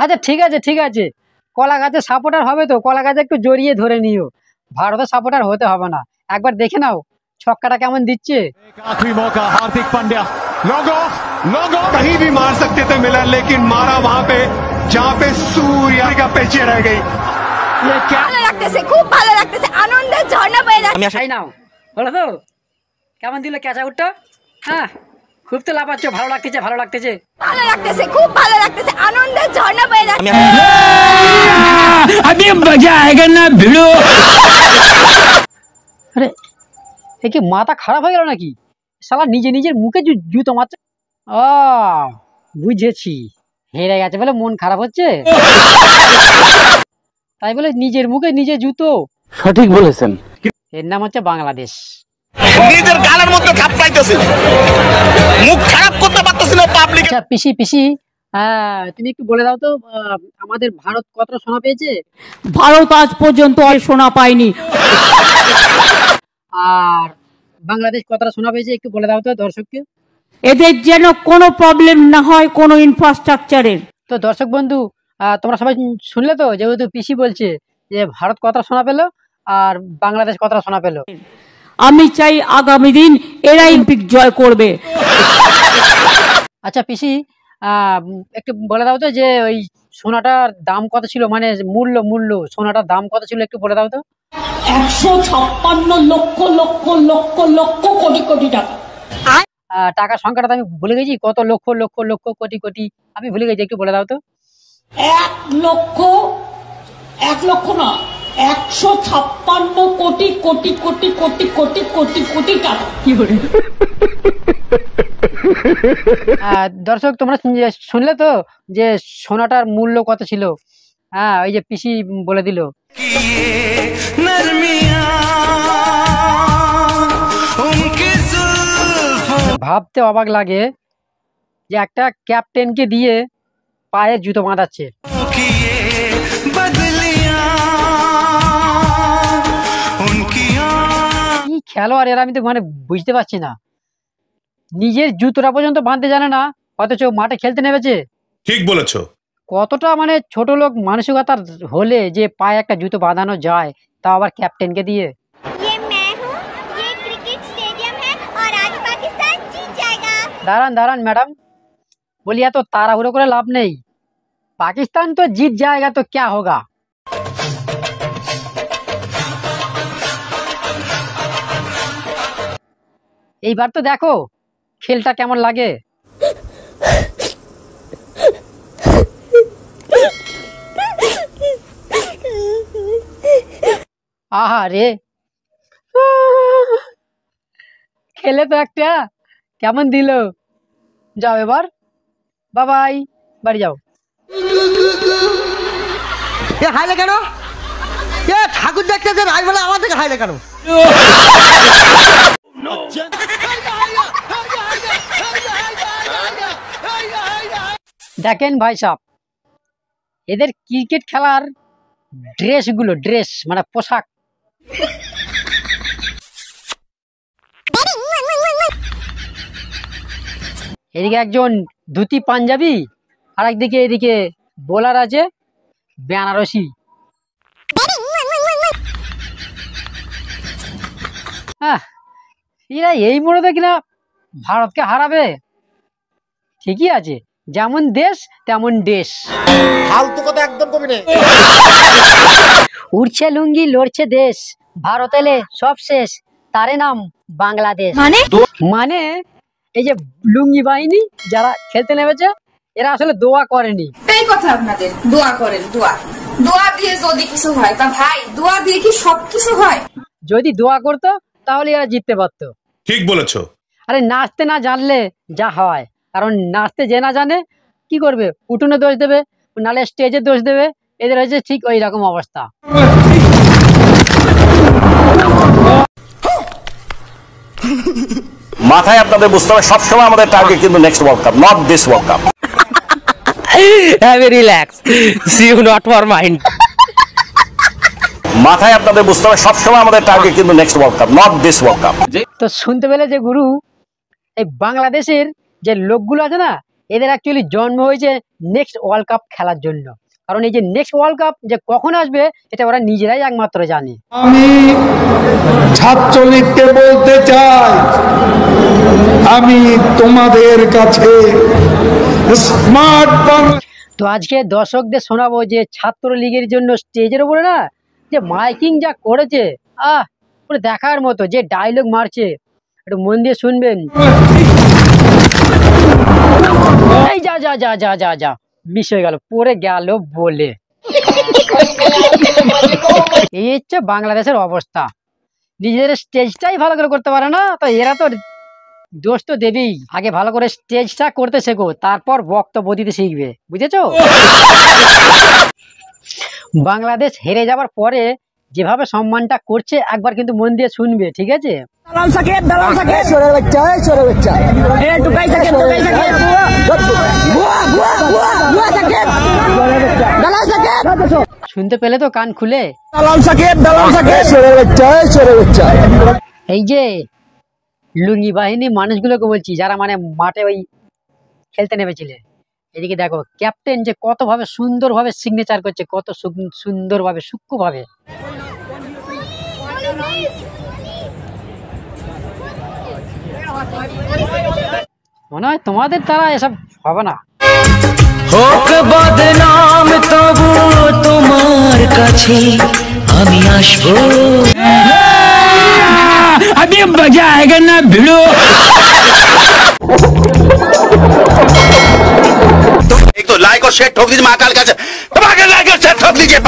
আচ্ছা ঠিক আছে, কলা গাছের সাপোর্টার হবে তো কলা গাছে একটু জড়িয়ে ধরে নিও, ভারতের সাপোর্টার হতে হবে না। একবার দেখে নাও ছক্কাটা কেমন দিচ্ছে। आखिरी मौका हार्दिक पांड्या, लोगो कहीं भी मार सकते थे मिलर, लेकिन मारा वहां पे जहां पे सूर्या का पेचे रह गई। ये क्या ভালো লাগতেছে, খুব ভালো লাগতেছে, আনন্দের ঝর্ণা বয়ে যাচ্ছে। আমি নাও হলো তো, কেমন দিল ক্যাচ আউটটা? হ্যাঁ খুব তো লাফাচ্ছ, ভালো লাগতেছে ভালো লাগতেছে, খুব ভালো লাগতেছে, আনন্দের ঝর্ণা বয়ে যাচ্ছে। अभी मजा आएगा ना भिड़ो। আরে এ কি মাথা খারাপ হয়ে গেল নাকি? শালা নিজের মুখে জুতো মারছে। বুঝেছি, হেরে গেছে বলে মন খারাপ হচ্ছে, তাই বলে নিজের মুখে নিজে জুতো। সঠিক বলেছেন। এর নাম হচ্ছে বাংলাদেশ। নিজের গালের মধ্যে থাপড়াইতেছে, মুখ খারাপ করতে পারতেছিল পাবলিক। আচ্ছা পিসি তুমি একটু বলে দাও তো আমাদের ভারত কতটা সোনা পেয়েছে? ভারত আজ পর্যন্ত আর সোনা পায়নি। আর বাংলাদেশ কতটা সোনা পেয়েছে একটু বলে দাও তো দর্শককে। এদের যেন কোনো প্রবলেম না হয় কোনো ইনফ্রাস্ট্রাকচারের। তো দর্শক বন্ধু তোমরা সবাই শুনলে তো, যেহেতু পিসি বলছে যে ভারত কতটা সোনা পেলো আর বাংলাদেশ কতটা সোনা পেলো। আমি চাই আগামী দিন এরাই অলিম্পিক জয় করবে। আচ্ছা পিসি একটু বলে দাও তো যে ওই সোনাটার দাম কত ছিল, মানে মূল্য সোনাটার দাম কত ছিল একটু বলে দাও তো। 156 লক্ষ লক্ষ লক্ষ লক্ষ কোটি কোটি টাকা। টাকার সংখ্যাটা তো আমি ভুলে গেছি, কত লক্ষ লক্ষ লক্ষ কোটি কোটি আমি ভুলে গেছি, একটু বলে দাও তো। 1 লক্ষ না, 156 কোটি কোটি কোটি কোটি কোটি কোটি কোটি টাকা। কি বলে? দর্শক তোমরা শুনলে তো যে সোনাটার মূল্য কত ছিল। হ্যাঁ ওই যে পিসি বলে দিল। ভাবতে অবাক লাগে যে একটা ক্যাপ্টেনকে দিয়ে পায়ে জুতো বাঁধাচ্ছে। কি খেলোয়াড় এরা, আমি তো মানে বুঝতে পারছি না, নিজের জুতোটা পর্যন্ত বাঁধতে জানে না, অথচ মাঠে খেলতে নেমেছে। ঠিক বলেছো। কতটা মানে ছোট লোক মানসিকতার হলে যে পায়ে একটা জুতো বাঁধানো যায়, তাও আবার ক্যাপ্টেনকে দিয়ে। দাঁড়ান ম্যাডাম, বলি এত তাড়াহুড়ো করে লাভ নেই, পাকিস্তান তো জিত যায়গা তো ক্যা হোগা। এইবার তো দেখো খেলটা কেমন লাগে। আহা রে, খেলে তো একটা কেমন দিল। যাও এবার, বাই, বাড়ি যাও। হাইলে কেন? ঠাকুর দেখতেছে রাজবেলা আমার থেকে হাইলে কেন? দেখেন ভাই সাহেব, এদের ক্রিকেট খেলার ড্রেস মানে পোশাক, এদিকে একজন ধুতি পাঞ্জাবি আর একদিকে এদিকে বোলার আছে বেনারসি। এরা এই মোড়ে কিনা ভারতকে হারাবে। ঠিকই আছে, যেমন দেশ তেমন দেশ। ফালতু কথা একদম কবি না। উড়ছে লুঙ্গি লড়ছে দেশ, ভারত এলে সব শেষ, তারে নাম বাংলাদেশ। মানে এই যে লুঙ্গি বাহিনী যারা খেলতে নেমেছে এরা আসলে দোয়া করেনি। এই কথা আপনাদের দোয়া করেন, দোয়া দিয়ে যদি কিছু হয় তা ভাই, দোয়া দিয়ে কি সবকিছু হয়? যদি দোয়া করতো তাহলে এরা জিততে পারতো। ঠিক বলেছো। আরে নাচতে না জানলে যা হয়, কারণ নাচতে যে না জানে কি করবে, উঠোনে দোষ দেবে নালে স্টেজে দোষ দেবে, এদের হচ্ছে ঠিক ওই রকম অবস্থা। মাথায় আপনাদের বুঝতে হবে সবসময় আমাদের টার্গেট কিন্তু next world cup, not this world cup. Relax, see you not for mind. মাথায় আপনাদের বুঝতে হবে সবসময় আমাদের টার্গেট কিন্তু next world cup, not this world cup. তো শুনতে পেলে যে গুরু, এই বাংলাদেশের যে লোকগুলো আছে না, এদের অ্যাকচুয়ালি জন্ম হয়েছে নেক্সট ওয়ার্ল্ড কাপ খেলার জন্য, কারণ এই যে নেক্সট ওয়ার্ল্ড কাপ যে কখন আসবে এটা ওরা নিজেরাই একমাত্র জানে। আমি ছাত্রলীগকে বলতে চাই, আমি তোমাদের কাছে স্মার্ট বাংলা। তো আজকে দর্শকদের শোনাবো যে ছাত্রলীগের জন্য স্টেজের উপরে না যে মাইকিং যা করেছে, পুরো দেখার মতো, যে ডায়লগ মারছে একটু মন দিয়ে শুনবেন। এই যা যা যা যা যা যা মিস হয়ে গেল, পড়ে গেল বলে। এই হচ্ছে বাংলাদেশের অবস্থা, নিজেদের স্টেজটাই ভালো করে করতে পারে না, তো এরা তো দোষ তো দেবেই। আগে ভালো করে স্টেজটা করতে শেখো, তারপর বক্তব্য দিতে শিখবে, বুঝেছো? বাংলাদেশ হেরে যাবার পরে যেভাবে সম্মানটা করছে একবার কিন্তু মন দিয়ে শুনবে, ঠিক আছে? শুনতে পেলে তো কান খুলে। এই যে লুঙ্গি বাহিনী মানুষগুলোকে বলছি, যারা মানে মাঠে ওই খেলতে নেমেছিলে, এদিকে দেখো ক্যাপ্টেন যে কত ভাবে সুন্দর ভাবে সিগনেচার করছে, কত সুন্দর ভাবে সূক্ষ্ম ভাবে। মনে হয় তোমাদের দ্বারা এসব হবে না। হোক বদনাম তবু তোমার কাছে আমি আসবো। अभी मजा आएगा ना भिड़ो। एक तो लाइक और शेयर ठोक दीजिए महाकाल का, लाइक और शेयर ठोक दीजिए।